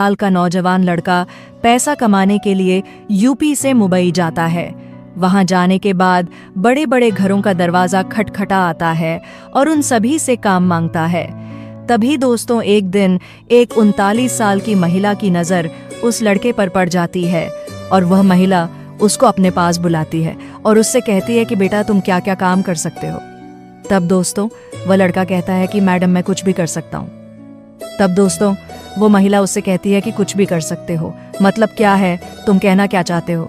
साल का नौजवान लड़का पैसा कमाने के लिए यूपी से मुंबई जाता है। वहां जाने के बाद बड़े बड़े घरों का दरवाजा खटखटा आता है और उन सभी से काम मांगता है। तभी दोस्तों एक दिन एक 39 साल की महिला की नज़र उस लड़के पर पड़ जाती है और वह महिला उसको अपने पास बुलाती है और उससे कहती है कि बेटा तुम क्या क्या काम कर सकते हो। तब दोस्तों वह लड़का कहता है कि मैडम मैं कुछ भी कर सकता हूँ। तब दोस्तों वो महिला उससे कहती है कि कुछ भी कर सकते हो मतलब क्या है, तुम कहना क्या चाहते हो।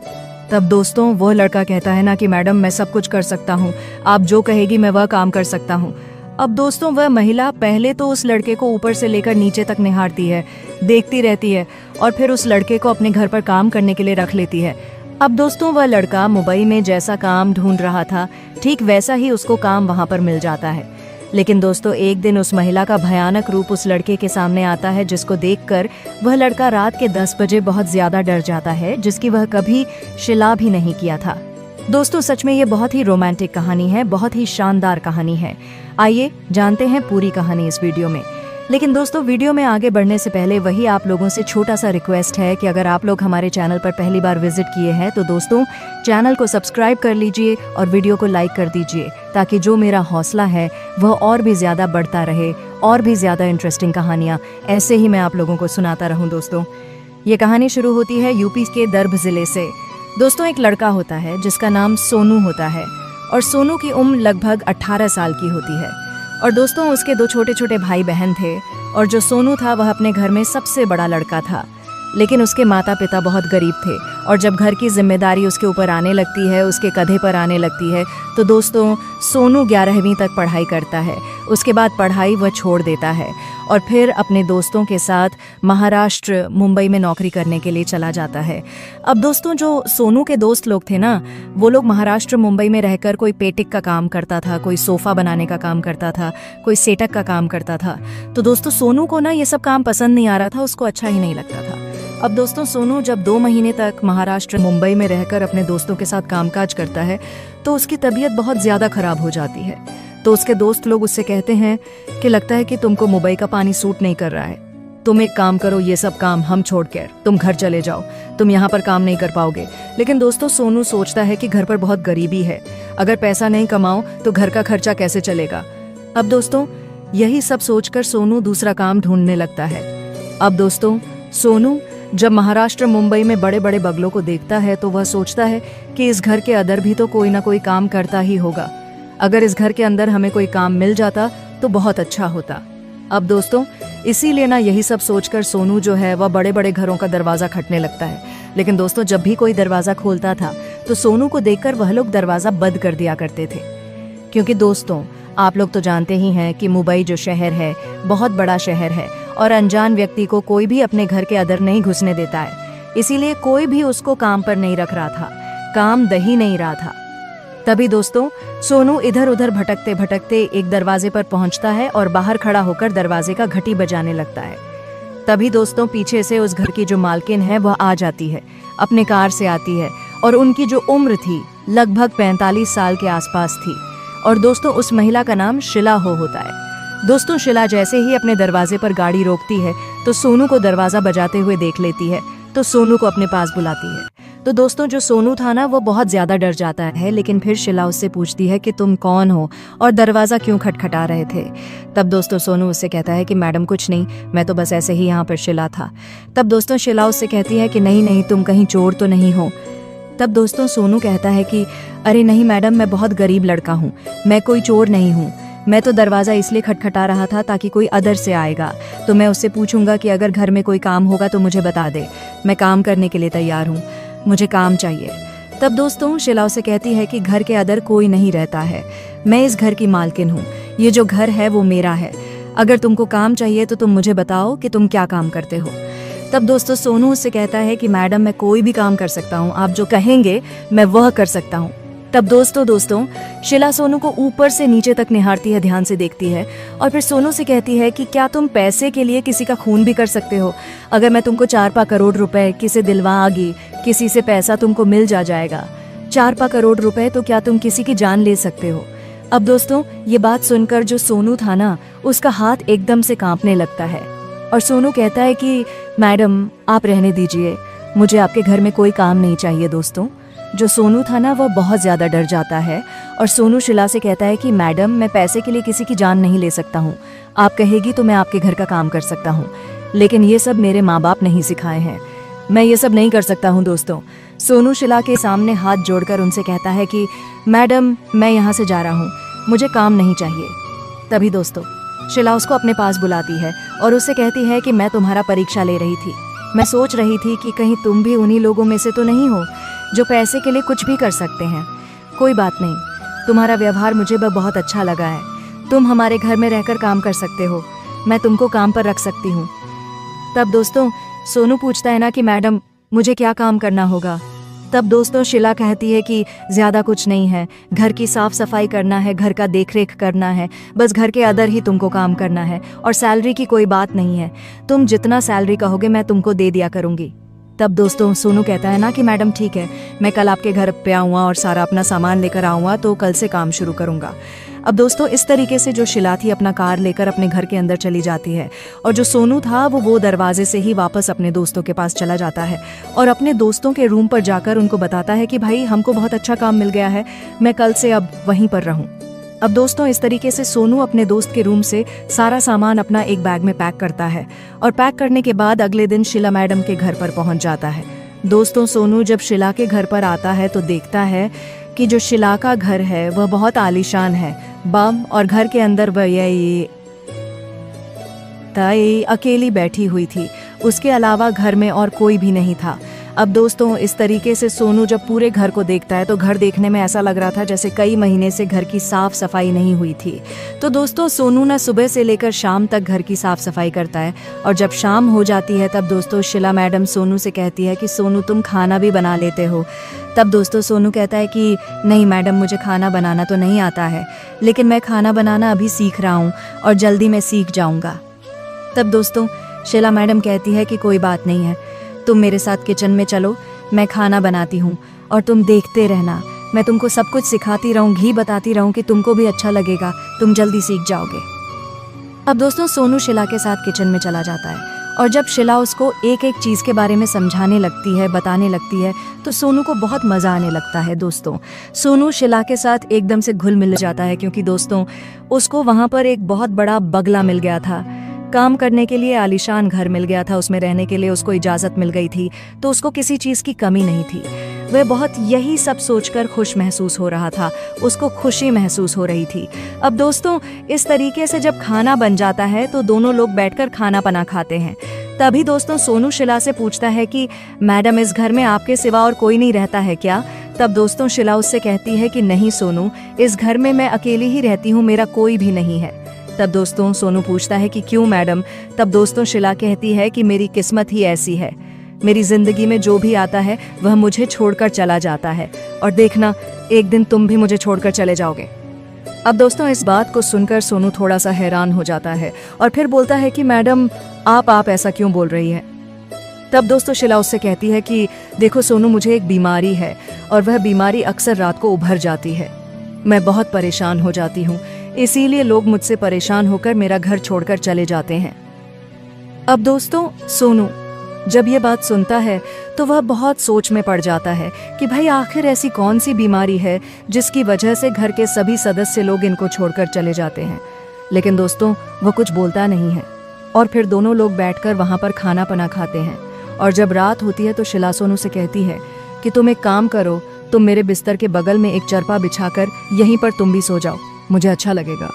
तब दोस्तों वह लड़का कहता है ना कि मैडम मैं सब कुछ कर सकता हूँ, आप जो कहेगी मैं वह काम कर सकता हूँ। अब दोस्तों वह महिला पहले तो उस लड़के को ऊपर से लेकर नीचे तक निहारती है, देखती रहती है और फिर उस लड़के को अपने घर पर काम करने के लिए रख लेती है। अब दोस्तों वह लड़का मुंबई में जैसा काम ढूंढ रहा था ठीक वैसा ही उसको काम वहां पर मिल जाता है। लेकिन दोस्तों एक दिन उस महिला का भयानक रूप उस लड़के के सामने आता है जिसको देखकर वह लड़का रात के 10 बजे बहुत ज्यादा डर जाता है, जिसकी वह कभी शिला भी नहीं किया था। दोस्तों सच में ये बहुत ही रोमांटिक कहानी है, बहुत ही शानदार कहानी है। आइए जानते हैं पूरी कहानी इस वीडियो में। लेकिन दोस्तों वीडियो में आगे बढ़ने से पहले वही आप लोगों से छोटा सा रिक्वेस्ट है कि अगर आप लोग हमारे चैनल पर पहली बार विजिट किए हैं तो दोस्तों चैनल को सब्सक्राइब कर लीजिए और वीडियो को लाइक कर दीजिए ताकि जो मेरा हौसला है वह और भी ज़्यादा बढ़ता रहे और भी ज़्यादा इंटरेस्टिंग कहानियाँ ऐसे ही मैं आप लोगों को सुनाता रहूँ। दोस्तों ये कहानी शुरू होती है यूपी के दर्भ ज़िले से। दोस्तों एक लड़का होता है जिसका नाम सोनू होता है और सोनू की उम्र लगभग 18 साल की होती है। और दोस्तों उसके 2 छोटे छोटे भाई बहन थे और जो सोनू था वह अपने घर में सबसे बड़ा लड़का था। लेकिन उसके माता पिता बहुत गरीब थे और जब घर की जिम्मेदारी उसके ऊपर आने लगती है, उसके कंधे पर आने लगती है, तो दोस्तों सोनू 11वीं तक पढ़ाई करता है। उसके बाद पढ़ाई वह छोड़ देता है और फिर अपने दोस्तों के साथ महाराष्ट्र मुंबई में नौकरी करने के लिए चला जाता है। अब दोस्तों जो सोनू के दोस्त लोग थे ना, वो लोग महाराष्ट्र मुंबई में रहकर कोई पेटिक का काम करता था, कोई सोफ़ा बनाने का काम करता था, कोई सेटक का काम करता था। तो दोस्तों सोनू को ना ये सब काम पसंद नहीं आ रहा था, उसको अच्छा ही नहीं लगता था। अब दोस्तों सोनू जब 2 महीने तक महाराष्ट्र मुंबई में रहकर अपने दोस्तों के साथ कामकाज करता है तो उसकी तबीयत बहुत ज़्यादा खराब हो जाती है। तो उसके दोस्त लोग उससे कहते हैं कि लगता है कि तुमको मुंबई का पानी सूट नहीं कर रहा है, तुम एक काम करो, ये सब काम हम छोड़कर तुम घर चले जाओ, तुम यहाँ पर काम नहीं कर पाओगे। लेकिन दोस्तों सोनू सोचता है कि घर पर बहुत गरीबी है, अगर पैसा नहीं कमाओ तो घर का खर्चा कैसे चलेगा। अब दोस्तों यही सब सोचकर सोनू दूसरा काम ढूंढने लगता है। अब दोस्तों सोनू जब महाराष्ट्र मुंबई में बड़े बड़े बंगलों को देखता है तो वह सोचता है कि इस घर के अंदर भी तो कोई ना कोई काम करता ही होगा, अगर इस घर के अंदर हमें कोई काम मिल जाता तो बहुत अच्छा होता। अब दोस्तों इसीलिए ना यही सब सोचकर सोनू जो है वह बड़े बड़े घरों का दरवाज़ा खटने लगता है। लेकिन दोस्तों जब भी कोई दरवाज़ा खोलता था तो सोनू को देखकर वह लोग दरवाज़ा बंद कर दिया करते थे, क्योंकि दोस्तों आप लोग तो जानते ही हैं कि मुंबई जो शहर है बहुत बड़ा शहर है और अनजान व्यक्ति को कोई भी अपने घर के अंदर नहीं घुसने देता है। इसीलिए कोई भी उसको काम पर नहीं रख रहा था, काम दही नहीं रहा था। तभी दोस्तों सोनू इधर उधर भटकते भटकते एक दरवाजे पर पहुंचता है और बाहर खड़ा होकर दरवाजे का घंटी बजाने लगता है। तभी दोस्तों पीछे से उस घर की जो मालकिन है वह आ जाती है, अपने कार से आती है और उनकी जो उम्र थी लगभग 45 साल के आसपास थी। और दोस्तों उस महिला का नाम शिला होता है। दोस्तों शिला जैसे ही अपने दरवाजे पर गाड़ी रोकती है तो सोनू को दरवाज़ा बजाते हुए देख लेती है, तो सोनू को अपने पास बुलाती है। तो दोस्तों जो सोनू था ना वो बहुत ज़्यादा डर जाता है, लेकिन फिर शिला उससे पूछती है कि तुम कौन हो और दरवाज़ा क्यों खटखटा रहे थे। तब दोस्तों सोनू उससे कहता है कि मैडम कुछ नहीं, मैं तो बस ऐसे ही यहाँ पर शिला था। तब दोस्तों शिला उससे कहती है कि नहीं नहीं तुम कहीं चोर तो नहीं हो। तब दोस्तों सोनू कहता है कि अरे नहीं मैडम मैं बहुत गरीब लड़का हूँ, मैं कोई चोर नहीं हूँ, मैं तो दरवाज़ा इसलिए खटखटा रहा था ताकि कोई अदर से आएगा तो मैं उससे पूछूंगा कि अगर घर में कोई काम होगा तो मुझे बता दे, मैं काम करने के लिए तैयार हूँ, मुझे काम चाहिए। तब दोस्तों शिला उसे कहती है कि घर के अंदर कोई नहीं रहता है, मैं इस घर की मालकिन हूँ, ये जो घर है वो मेरा है, अगर तुमको काम चाहिए तो तुम मुझे बताओ कि तुम क्या काम करते हो। तब दोस्तों सोनू उससे कहता है कि मैडम मैं कोई भी काम कर सकता हूँ, आप जो कहेंगे मैं वह कर सकता हूँ। तब दोस्तों शिला सोनू को ऊपर से नीचे तक निहारती है, ध्यान से देखती है और फिर सोनू से कहती है कि क्या तुम पैसे के लिए किसी का खून भी कर सकते हो, अगर मैं तुमको 4-5 करोड़ रुपए किसी दिलवागी, किसी से पैसा तुमको मिल जाएगा 4-5 करोड़ रुपए, तो क्या तुम किसी की जान ले सकते हो। अब दोस्तों ये बात सुनकर जो सोनू था ना उसका हाथ एकदम से कांपने लगता है। और सोनू कहता है कि मैडम आप रहने दीजिए, मुझे आपके घर में कोई काम नहीं चाहिए। दोस्तों जो सोनू था ना, वह बहुत ज़्यादा डर जाता है और सोनू शिला से कहता है कि मैडम मैं पैसे के लिए किसी की जान नहीं ले सकता हूँ, आप कहेगी तो मैं आपके घर का काम कर सकता हूँ, लेकिन ये सब मेरे माँ बाप नहीं सिखाए हैं, मैं ये सब नहीं कर सकता हूँ। दोस्तों सोनू शिला के सामने हाथ जोड़कर उनसे कहता है कि मैडम मैं यहाँ से जा रहा हूँ, मुझे काम नहीं चाहिए। तभी दोस्तों शिला उसको अपने पास बुलाती है और उससे कहती है कि मैं तुम्हारा परीक्षा ले रही थी, मैं सोच रही थी कि कहीं तुम भी उन्हीं लोगों में से तो नहीं हो जो पैसे के लिए कुछ भी कर सकते हैं। कोई बात नहीं, तुम्हारा व्यवहार मुझे बहुत अच्छा लगा है, तुम हमारे घर में रहकर काम कर सकते हो, मैं तुमको काम पर रख सकती हूँ। तब दोस्तों सोनू पूछता है ना कि मैडम मुझे क्या काम करना होगा। तब दोस्तों शिला कहती है कि ज़्यादा कुछ नहीं है, घर की साफ सफाई करना है, घर का देखरेख करना है, बस घर के अंदर ही तुमको काम करना है और सैलरी की कोई बात नहीं है, तुम जितना सैलरी कहोगे मैं तुमको दे दिया करूँगी। तब दोस्तों सोनू कहता है ना कि मैडम ठीक है, मैं कल आपके घर पे आऊँगा और सारा अपना सामान लेकर आऊँगा, तो कल से काम शुरू करूँगा। अब दोस्तों इस तरीके से जो शिला थी अपना कार लेकर अपने घर के अंदर चली जाती है और जो सोनू था वो दरवाजे से ही वापस अपने दोस्तों के पास चला जाता है और अपने दोस्तों के रूम पर जाकर उनको बताता है कि भाई हमको बहुत अच्छा काम मिल गया है, मैं कल से अब वहीं पर रहूं। अब दोस्तों इस तरीके से सोनू अपने दोस्त के रूम से सारा सामान अपना एक बैग में पैक करता है और पैक करने के बाद अगले दिन शिला मैडम के घर पर पहुंच जाता है। दोस्तों सोनू जब शिला के घर पर आता है तो देखता है कि जो शिला का घर है वह बहुत आलीशान है, बम और घर के अंदर वह ये अकेली बैठी हुई थी, उसके अलावा घर में और कोई भी नहीं था। अब दोस्तों इस तरीके से सोनू जब पूरे घर को देखता है तो घर देखने में ऐसा लग रहा था जैसे कई महीने से घर की साफ सफाई नहीं हुई थी। तो दोस्तों सोनू ना सुबह से लेकर शाम तक घर की साफ सफाई करता है और जब शाम हो जाती है तब दोस्तों शिला मैडम सोनू से कहती है कि सोनू तुम खाना भी बना लेते हो। तब दोस्तों सोनू कहता है कि नहीं मैडम मुझे खाना बनाना तो नहीं आता है, लेकिन मैं खाना बनाना अभी सीख रहा हूँ और जल्दी मैं सीख जाऊँगा। तब दोस्तों शिला मैडम कहती है कि कोई बात नहीं है, तुम मेरे साथ किचन में चलो, मैं खाना बनाती हूँ और तुम देखते रहना, मैं तुमको सब कुछ सिखाती रहूँ, घी बताती रहूँ कि तुमको भी अच्छा लगेगा, तुम जल्दी सीख जाओगे। अब दोस्तों सोनू शिला के साथ किचन में चला जाता है और जब शिला उसको एक एक चीज़ के बारे में समझाने लगती है, बताने लगती है, तो सोनू को बहुत मज़ा आने लगता है। दोस्तों सोनू शिला के साथ एकदम से घुल मिल जाता है क्योंकि दोस्तों उसको वहाँ पर एक बहुत बड़ा बंगला मिल गया था, काम करने के लिए आलीशान घर मिल गया था, उसमें रहने के लिए उसको इजाज़त मिल गई थी, तो उसको किसी चीज़ की कमी नहीं थी। वह बहुत यही सब सोचकर खुश महसूस हो रहा था, उसको खुशी महसूस हो रही थी। अब दोस्तों इस तरीके से जब खाना बन जाता है तो दोनों लोग बैठकर खाना पना खाते हैं। तभी दोस्तों सोनू शिला से पूछता है कि मैडम इस घर में आपके सिवा और कोई नहीं रहता है क्या? तब दोस्तों शिला उससे कहती है कि नहीं सोनू, इस घर में मैं अकेली ही रहती हूँ, मेरा कोई भी नहीं है। तब दोस्तों सोनू पूछता है कि क्यों मैडम? तब दोस्तों शिला कहती है कि मेरी किस्मत ही ऐसी है, मेरी जिंदगी में जो भी आता है वह मुझे छोड़कर चला जाता है और देखना एक दिन तुम भी मुझे छोड़कर चले जाओगे। अब दोस्तों इस बात को सुनकर सोनू थोड़ा सा हैरान हो जाता है और फिर बोलता है कि मैडम आप ऐसा क्यों बोल रही है? तब दोस्तों शिला उससे कहती है कि देखो सोनू, मुझे एक बीमारी है और वह बीमारी अक्सर रात को उभर जाती है, मैं बहुत परेशान हो जाती हूँ, इसीलिए लोग मुझसे परेशान होकर मेरा घर छोड़कर चले जाते हैं। अब दोस्तों सोनू जब ये बात सुनता है तो वह बहुत सोच में पड़ जाता है कि भाई आखिर ऐसी कौन सी बीमारी है जिसकी वजह से घर के सभी सदस्य लोग इनको छोड़कर चले जाते हैं। लेकिन दोस्तों वह कुछ बोलता नहीं है और फिर दोनों लोग बैठकर वहाँ पर खाना पना खाते हैं और जब रात होती है तो शिला सोनू से कहती है कि तुम एक काम करो, तुम मेरे बिस्तर के बगल में एक चरपा बिछाकर यहीं पर तुम भी सो जाओ, मुझे अच्छा लगेगा।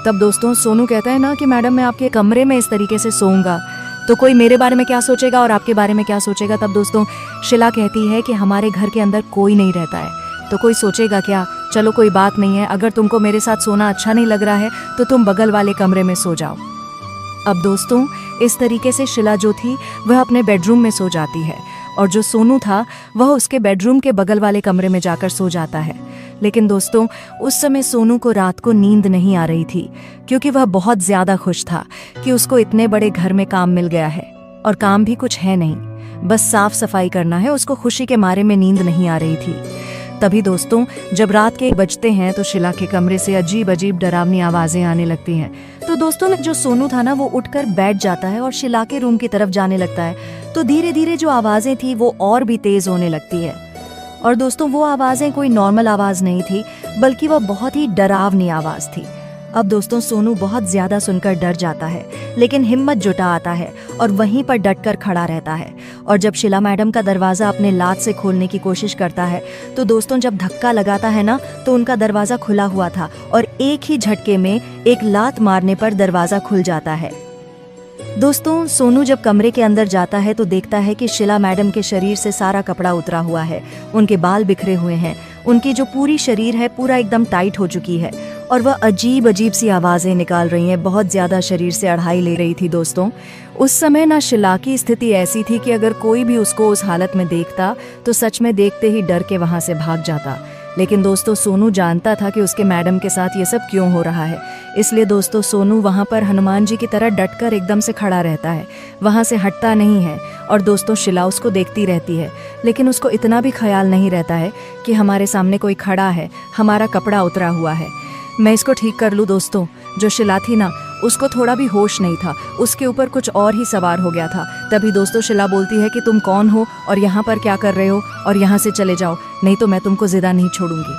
तब दोस्तों सोनू कहता है ना कि मैडम मैं आपके कमरे में इस तरीके से सोऊंगा तो कोई मेरे बारे में क्या सोचेगा और आपके बारे में क्या सोचेगा। तब दोस्तों शिला कहती है कि हमारे घर के अंदर कोई नहीं रहता है तो कोई सोचेगा क्या, चलो कोई बात नहीं है, अगर तुमको मेरे साथ सोना अच्छा नहीं लग रहा है तो तुम बगल वाले कमरे में सो जाओ। अब दोस्तों इस तरीके से शिला जो थी वह अपने बेडरूम में सो जाती है और जो सोनू था वह उसके बेडरूम के बगल वाले कमरे में जाकर सो जाता है। लेकिन दोस्तों उस समय सोनू को रात को नींद नहीं आ रही थी क्योंकि वह बहुत ज़्यादा खुश था कि उसको इतने बड़े घर में काम मिल गया है और काम भी कुछ है नहीं, बस साफ सफाई करना है। उसको खुशी के मारे में नींद नहीं आ रही थी। तभी दोस्तों जब रात के बजते हैं तो शिला के कमरे से अजीब अजीब डरावनी आवाजें आने लगती हैं। तो दोस्तों जो सोनू था ना वो उठकर बैठ जाता है और शिला के रूम की तरफ जाने लगता है। तो धीरे धीरे जो आवाजें थी वो और भी तेज होने लगती है। और दोस्तों वो आवाजें कोई नॉर्मल आवाज नहीं थी, बल्कि वो बहुत ही डरावनी आवाज थी। अब दोस्तों सोनू बहुत ज्यादा सुनकर डर जाता है, लेकिन हिम्मत जुटा आता है और वहीं पर डटकर खड़ा रहता है। और जब शिला मैडम का दरवाजा अपने लात से खोलने की कोशिश करता है तो दोस्तों जब धक्का लगाता है ना तो उनका दरवाजा खुला हुआ था और एक ही झटके में एक लात मारने पर दरवाजा खुल जाता है। दोस्तों सोनू जब कमरे के अंदर जाता है तो देखता है कि शिला मैडम के शरीर से सारा कपड़ा उतरा हुआ है, उनके बाल बिखरे हुए हैं, उनकी जो पूरी शरीर है पूरा एकदम टाइट हो चुकी है और वह अजीब अजीब सी आवाजें निकाल रही हैं, बहुत ज्यादा शरीर से अढ़ाई ले रही थी। दोस्तों उस समय ना शिला की स्थिति ऐसी थी कि अगर कोई भी उसको उस हालत में देखता तो सच में देखते ही डर के वहां से भाग जाता। लेकिन दोस्तों सोनू जानता था कि उसके मैडम के साथ ये सब क्यों हो रहा है, इसलिए दोस्तों सोनू वहां पर हनुमान जी की तरह डटकर एकदम से खड़ा रहता है, वहां से हटता नहीं है। और दोस्तों शिला उसको देखती रहती है, लेकिन उसको इतना भी ख्याल नहीं रहता है कि हमारे सामने कोई खड़ा है, हमारा कपड़ा उतरा हुआ है, मैं इसको ठीक कर लूँ। दोस्तों जो शिला थी ना उसको थोड़ा भी होश नहीं था, उसके ऊपर कुछ और ही सवार हो गया था। तभी दोस्तों शिला बोलती है कि तुम कौन हो और यहाँ पर क्या कर रहे हो, और यहाँ से चले जाओ नहीं तो मैं तुमको जिंदा नहीं छोड़ूंगी।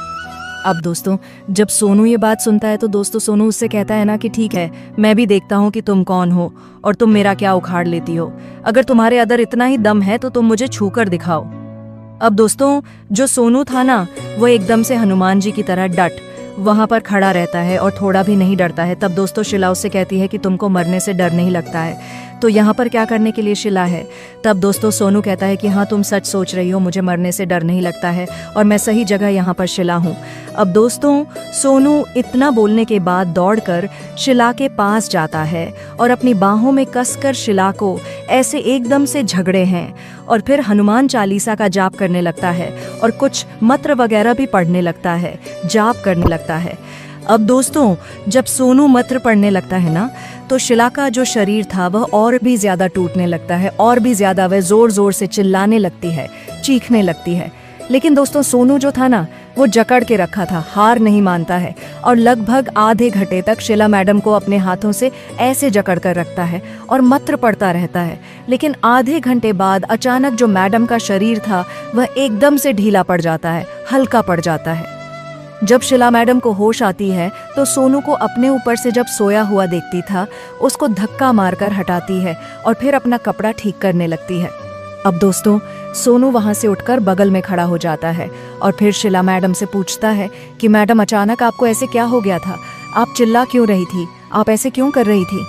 अब दोस्तों जब सोनू ये बात सुनता है तो दोस्तों सोनू उससे कहता है ना कि ठीक है, मैं भी देखता हूँ कि तुम कौन हो और तुम मेरा क्या उखाड़ लेती हो। अगर तुम्हारे अंदर इतना ही दम है तो तुम मुझे छू कर दिखाओ। अब दोस्तों जो सोनू था ना वो एकदम से हनुमान जी की तरह डट वहां पर खड़ा रहता है और थोड़ा भी नहीं डरता है। तब दोस्तों शिला उससे कहती है कि तुमको मरने से डर नहीं लगता है तो यहाँ पर क्या करने के लिए शिला है। तब दोस्तों सोनू कहता है कि हाँ तुम सच सोच रही हो, मुझे मरने से डर नहीं लगता है और मैं सही जगह यहाँ पर शिला हूँ। अब दोस्तों सोनू इतना बोलने के बाद दौड़कर शिला के पास जाता है और अपनी बाहों में कसकर शिला को ऐसे एकदम से झगड़े हैं और फिर हनुमान चालीसा का जाप करने लगता है और कुछ मंत्र वगैरह भी पढ़ने लगता है, जाप करने लगता है। अब दोस्तों जब सोनू मंत्र पढ़ने लगता है ना तो शिला का जो शरीर था वह और भी ज्यादा टूटने लगता है और भी ज्यादा वह जोर जोर से चिल्लाने लगती है, चीखने लगती है। लेकिन दोस्तों सोनू जो था ना वो जकड़ के रखा था, हार नहीं मानता है और लगभग आधे घंटे तक शिला मैडम को अपने हाथों से ऐसे जकड़ कर रखता है और मंत्र पढ़ता रहता है। लेकिन आधे घंटे बाद अचानक जो मैडम का शरीर था वह एकदम से ढीला पड़ जाता है, हल्का पड़ जाता है। जब शिला मैडम को होश आती है तो सोनू को अपने ऊपर से जब सोया हुआ देखती था उसको धक्का मारकर हटाती है और फिर अपना कपड़ा ठीक करने लगती है। अब दोस्तों सोनू वहां से उठकर बगल में खड़ा हो जाता है और फिर शिला मैडम से पूछता है कि मैडम अचानक आपको ऐसे क्या हो गया था, आप चिल्ला क्यों रही थी, आप ऐसे क्यों कर रही थी।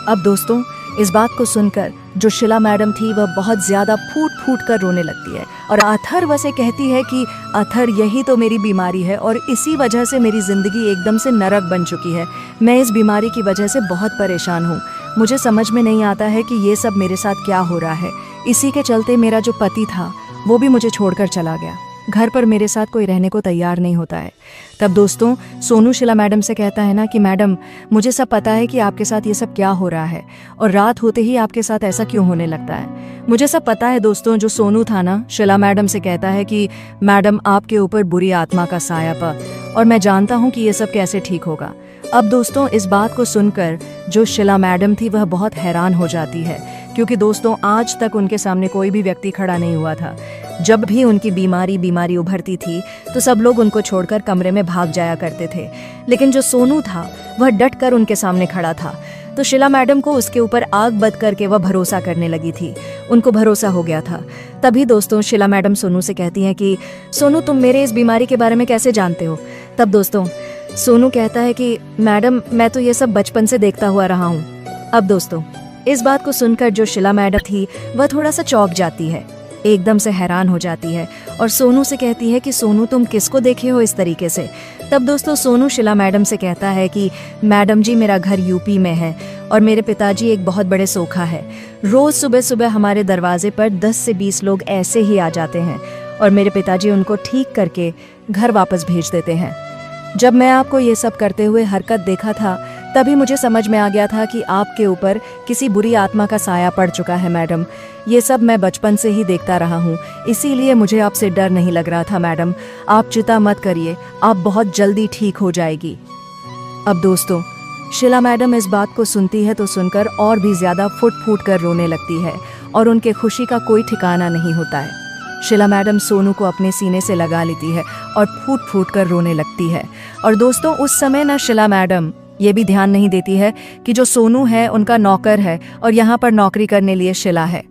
अब दोस्तों इस बात को सुनकर जो शिला मैडम थी वह बहुत ज्यादा फूट फूट कर रोने लगती है और अथर्व से कहती है कि अथर यही तो मेरी बीमारी है और इसी वजह से मेरी जिंदगी एकदम से नरक बन चुकी है। मैं इस बीमारी की वजह से बहुत परेशान हूँ, मुझे समझ में नहीं आता है कि ये सब मेरे साथ क्या हो रहा है। इसी के चलते मेरा जो पति था वो भी मुझे छोड़कर चला गया, घर पर मेरे साथ कोई रहने को तैयार नहीं होता है। तब दोस्तों सोनू शिला मैडम से कहता है ना कि मैडम मुझे सब पता है कि आपके साथ ये सब क्या हो रहा है और रात होते ही आपके साथ ऐसा क्यों होने लगता है। मुझे सब पता है दोस्तों। जो सोनू था ना शिला मैडम से कहता है कि मैडम आपके ऊपर बुरी आत्मा का साया पड़ा और मैं जानता हूँ कि ये सब कैसे ठीक होगा। अब दोस्तों इस बात को सुनकर जो शिला मैडम थी वह बहुत हैरान हो जाती है, क्योंकि दोस्तों आज तक उनके सामने कोई भी व्यक्ति खड़ा नहीं हुआ था। जब भी उनकी बीमारी उभरती थी तो सब लोग उनको छोड़कर कमरे में भाग जाया करते थे, लेकिन जो सोनू था वह डटकर उनके सामने खड़ा था। तो शिला मैडम को उसके ऊपर आग बंद करके वह भरोसा करने लगी थी, उनको भरोसा हो गया था। तभी दोस्तों शिला मैडम सोनू से कहती हैं कि सोनू तुम मेरे इस बीमारी के बारे में कैसे जानते हो। तब दोस्तों सोनू कहता है कि मैडम मैं तो ये सब बचपन से देखता हुआ रहा हूँ। अब दोस्तों इस बात को सुनकर जो शिला मैडम थी वह थोड़ा सा चौंक जाती है, एकदम से हैरान हो जाती है और सोनू से कहती है कि सोनू तुम किसको देखे हो इस तरीके से। तब दोस्तों सोनू शिला मैडम से कहता है कि मैडम जी मेरा घर यूपी में है और मेरे पिताजी एक बहुत बड़े सोखा है। रोज सुबह सुबह हमारे दरवाजे पर 10 से 20 लोग ऐसे ही आ जाते हैं और मेरे पिताजी उनको ठीक करके घर वापस भेज देते हैं। जब मैं आपको ये सब करते हुए हरकत देखा था तभी मुझे समझ में आ गया था कि आपके ऊपर किसी बुरी आत्मा का साया पड़ चुका है मैडम। ये सब मैं बचपन से ही देखता रहा हूँ, इसीलिए मुझे आपसे डर नहीं लग रहा था मैडम। आप चिंता मत करिए, आप बहुत जल्दी ठीक हो जाएगी। अब दोस्तों, शीला मैडम इस बात को सुनती है तो सुनकर और भी ज्यादा फुट फूट कर रोने लगती है और उनके खुशी का कोई ठिकाना नहीं होता है। शीला मैडम सोनू को अपने सीने से लगा लेती है और फूट फूट कर रोने लगती है। और दोस्तों, उस समय ना शीला मैडम ये भी ध्यान नहीं देती है कि जो सोनू है उनका नौकर है और यहाँ पर नौकरी करने लिए शीला है।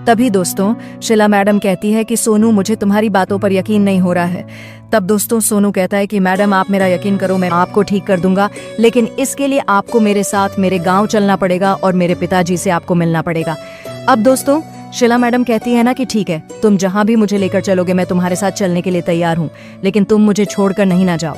तभी दोस्तों शीला मैडम कहती है कि सोनू, मुझे तुम्हारी बातों पर यकीन नहीं हो रहा है। तब दोस्तों सोनू कहता है कि मैडम आप मेरा यकीन करो, मैं आपको ठीक कर दूंगा, लेकिन इसके लिए आपको मेरे साथ मेरे गाँव चलना पड़ेगा और मेरे पिताजी से आपको मिलना पड़ेगा। अब दोस्तों शीला मैडम कहती है ना कि ठीक है, तुम जहाँ भी मुझे लेकर चलोगे मैं तुम्हारे साथ चलने के लिए तैयार हूँ, लेकिन तुम मुझे छोड़कर नहीं ना जाओ।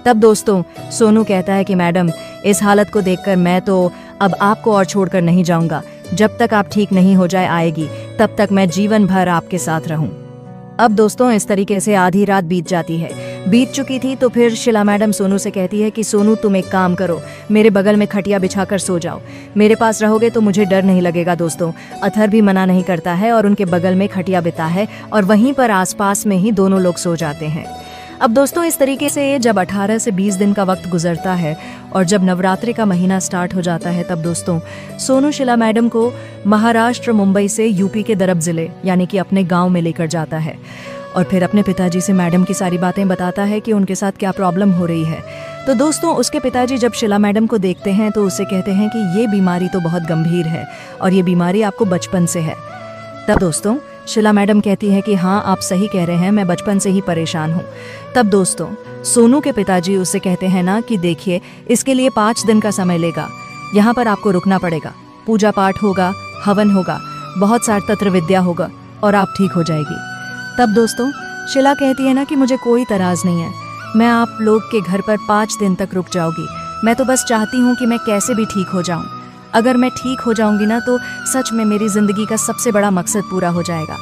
तब दोस्तों सोनू कहता है कि मैडम, इस हालत को देखकर मैं तो अब आपको और छोड़कर नहीं जाऊंगा। जब तक आप ठीक नहीं हो जाए आएगी, तब तक मैं जीवन भर आपके साथ रहूं। अब दोस्तों इस तरीके से आधी रात बीत जाती है। बीत चुकी थी तो फिर शीला मैडम सोनू से कहती है कि सोनू, तुम एक काम करो, मेरे बगल में खटिया बिछाकर सो जाओ। मेरे पास रहोगे तो मुझे डर नहीं लगेगा। दोस्तों अथर भी मना नहीं करता है और उनके बगल में खटिया बिता है और वहीं पर आसपास में ही दोनों लोग सो जाते हैं। अब दोस्तों इस तरीके से जब 18 से 20 दिन का वक्त गुजरता है और जब नवरात्रि का महीना स्टार्ट हो जाता है, तब दोस्तों सोनू शीला मैडम को महाराष्ट्र मुंबई से यूपी के दरब जिले यानी कि अपने गांव में लेकर जाता है और फिर अपने पिताजी से मैडम की सारी बातें बताता है कि उनके साथ क्या प्रॉब्लम हो रही है। तो दोस्तों उसके पिताजी जब शीला मैडम को देखते हैं तो उसे कहते हैं कि ये बीमारी तो बहुत गंभीर है और ये बीमारी आपको बचपन से है। तब दोस्तों शीला मैडम कहती है कि हाँ, आप सही कह रहे हैं, मैं बचपन से ही परेशान हूँ। तब दोस्तों सोनू के पिताजी उससे कहते हैं ना कि देखिए, इसके लिए 5 दिन का समय लेगा, यहाँ पर आपको रुकना पड़ेगा, पूजा पाठ होगा, हवन होगा, बहुत सारा तंत्र विद्या होगा और आप ठीक हो जाएगी। तब दोस्तों शीला कहती है ना कि मुझे कोई तराज नहीं है, मैं आप लोग के घर पर 5 दिन तक रुक जाऊंगी। मैं तो बस चाहती हूँ कि मैं कैसे भी ठीक हो जाऊँ। अगर मैं ठीक हो जाऊंगी ना तो सच में मेरी जिंदगी का सबसे बड़ा मकसद पूरा हो जाएगा।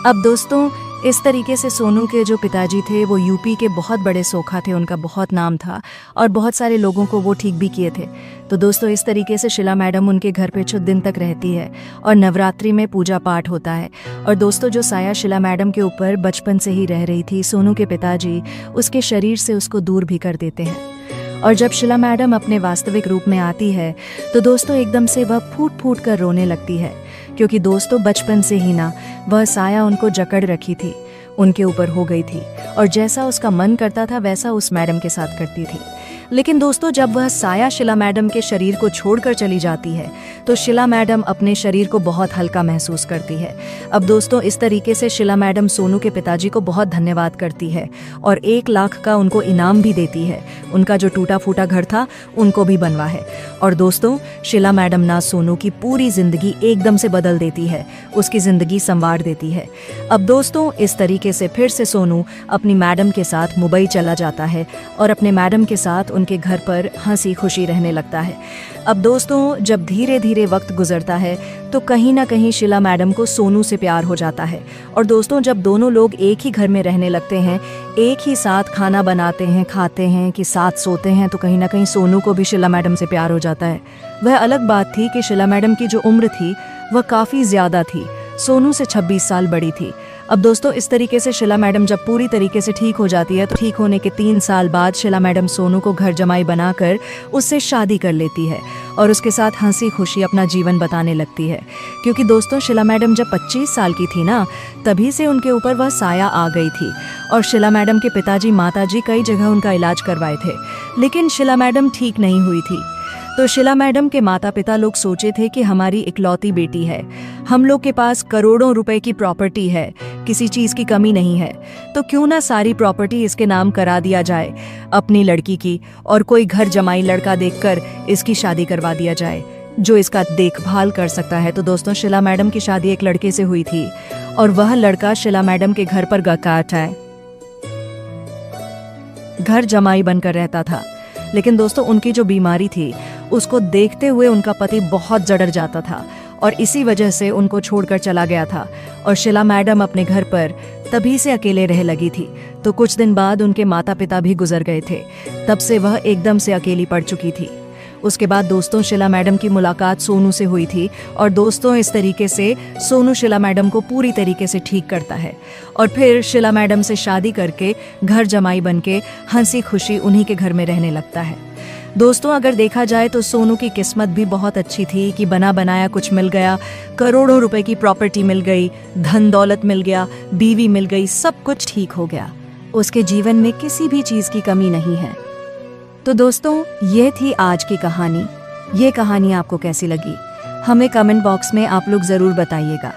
अब दोस्तों इस तरीके से सोनू के जो पिताजी थे वो यूपी के बहुत बड़े सोखा थे, उनका बहुत नाम था और बहुत सारे लोगों को वो ठीक भी किए थे। तो दोस्तों इस तरीके से शीला मैडम उनके घर पे 6 दिन तक रहती है और नवरात्रि में पूजा पाठ होता है। और दोस्तों जो साया शीला मैडम के ऊपर बचपन से ही रह रही थी, सोनू के पिताजी उसके शरीर से उसको दूर भी कर देते हैं। और जब शीला मैडम अपने वास्तविक रूप में आती है तो दोस्तों एकदम से वह फूट फूट कर रोने लगती है, क्योंकि दोस्तों बचपन से ही ना वह साया उनको जकड़ रखी थी, उनके ऊपर हो गई थी और जैसा उसका मन करता था वैसा उस मैडम के साथ करती थी। लेकिन दोस्तों जब वह साया शीला मैडम के शरीर को छोड़कर चली जाती है तो शीला मैडम अपने शरीर को बहुत हल्का महसूस करती है। अब दोस्तों इस तरीके से शीला मैडम सोनू के पिताजी को बहुत धन्यवाद करती है और 1 लाख का उनको इनाम भी देती है। उनका जो टूटा फूटा घर था उनको भी बनवा है। और दोस्तों शीला मैडम ना सोनू की पूरी जिंदगी एकदम से बदल देती है, उसकी जिंदगी संवार देती है। अब दोस्तों इस तरीके से फिर से सोनू अपनी मैडम के साथ मुंबई चला जाता है और अपने मैडम के साथ उनके घर पर हंसी खुशी रहने लगता है। अब दोस्तों जब धीरे धीरे वक्त गुजरता है तो कहीं ना कहीं शीला मैडम को सोनू से प्यार हो जाता है। और दोस्तों जब दोनों लोग एक ही घर में रहने लगते हैं, एक ही साथ खाना बनाते हैं, खाते हैं, कि साथ सोते हैं, तो कहीं ना कहीं सोनू को भी शीला मैडम से प्यार हो जाता है। वह अलग बात थी कि शीला मैडम की जो उम्र थी वह काफ़ी ज़्यादा थी, सोनू से 26 साल बड़ी थी। अब दोस्तों इस तरीके से शीला मैडम जब पूरी तरीके से ठीक हो जाती है तो ठीक होने के 3 साल बाद शीला मैडम सोनू को घर जमाई बनाकर उससे शादी कर लेती है और उसके साथ हंसी खुशी अपना जीवन बताने लगती है। क्योंकि दोस्तों शीला मैडम जब 25 साल की थी ना, तभी से उनके ऊपर वह साया आ गई थी और शीला मैडम के पिताजी माताजी कई जगह उनका इलाज करवाए थे, लेकिन शीला मैडम ठीक नहीं हुई थी। तो शीला मैडम के माता पिता लोग सोचे थे कि हमारी इकलौती बेटी है, हम लोग के पास करोड़ों रुपए की प्रॉपर्टी है, किसी चीज़ की कमी नहीं है, तो क्यों ना सारी प्रॉपर्टी इसके नाम करा दिया जाए अपनी लड़की की और कोई घर जमाई लड़का देखकर इसकी शादी करवा दिया जाए जो इसका देखभाल कर सकता है। तो दोस्तों शीला मैडम की शादी एक लड़के से हुई थी और वह लड़का शीला मैडम के घर पर गकाट है, घर जमाई बनकर रहता था। लेकिन दोस्तों उनकी जो बीमारी थी उसको देखते हुए उनका पति बहुत जड़र जाता था और इसी वजह से उनको छोड़कर चला गया था और शीला मैडम अपने घर पर तभी से अकेले रह लगी थी। तो कुछ दिन बाद उनके माता पिता भी गुजर गए थे, तब से वह एकदम से अकेली पड़ चुकी थी। उसके बाद दोस्तों शीला मैडम की मुलाकात सोनू से हुई थी और दोस्तों इस तरीके से सोनू शीला मैडम को पूरी तरीके से ठीक करता है और फिर शीला मैडम से शादी करके घर जमाई बनके हंसी खुशी उन्हीं के घर में रहने लगता है। दोस्तों अगर देखा जाए तो सोनू की किस्मत भी बहुत अच्छी थी कि बना बनाया कुछ मिल गया, करोड़ों रुपए की प्रॉपर्टी मिल गई, धन दौलत मिल गया, बीवी मिल गई, सब कुछ ठीक हो गया। उसके जीवन में किसी भी चीज की कमी नहीं है। तो दोस्तों ये थी आज की कहानी। ये कहानी आपको कैसी लगी हमें कमेंट बॉक्स में आप लोग जरूर बताइएगा।